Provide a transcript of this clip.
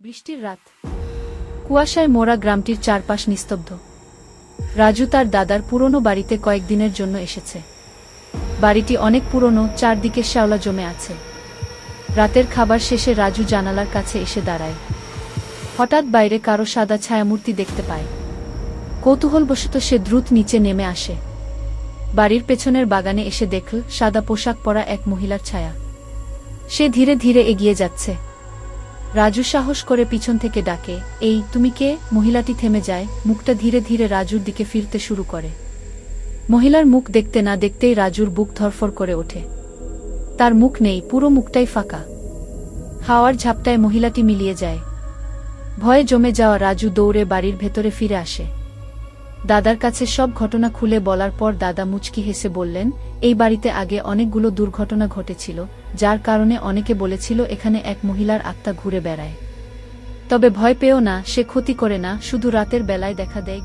বৃষ্টির রাত, কুয়াশায় মোড়া গ্রামটির চারপাশ নিস্তব্ধ। রাজু তার দাদার পুরনো বাড়িতে কয়েকদিনের জন্য এসেছে। বাড়িটি অনেক পুরনো, চারদিকে শ্যাওলা জমে আছে। রাতের খাবার শেষে রাজু জানালার কাছে এসে দাঁড়ায়। হঠাৎ বাইরে কারো সাদা ছায়ামূর্তি দেখতে পায়। কৌতূহলবশত সে দ্রুত নিচে নেমে আসে। বাড়ির পেছনের বাগানে এসে দেখল সাদা পোশাক পরা এক মহিলার ছায়া। সে ধীরে ধীরে এগিয়ে যাচ্ছে। রাজু সাহস করে পিছন থেকে ডাকে, এই তুমি কে? মহিলাটি থেমে যায়, মুখটা ধীরে ধীরে রাজুর দিকে ফিরতে শুরু করে। মহিলার মুখ দেখতে না দেখতেই রাজুর বুক ধরফর করে ওঠে। তার মুখ নেই, পুরো মুখটাই ফাঁকা। হাওয়ার ঝাপটায় মহিলাটি মিলিয়ে যায়। ভয়ে জমে যাওয়া রাজু দৌড়ে বাড়ির ভেতরে ফিরে আসে। দাদার কাছে সব ঘটনা খুলে বলার পর দাদা মুচকি হেসে বললেন, এই বাড়িতে আগে অনেকগুলো দুর্ঘটনা ঘটেছিল, যার কারণে অনেকে বলেছিল এখানে এক মহিলার আত্মা ঘুরে বেড়ায়। তবে ভয় পেও না, সে ক্ষতি করে না, শুধু রাতের বেলায় দেখা দেয়।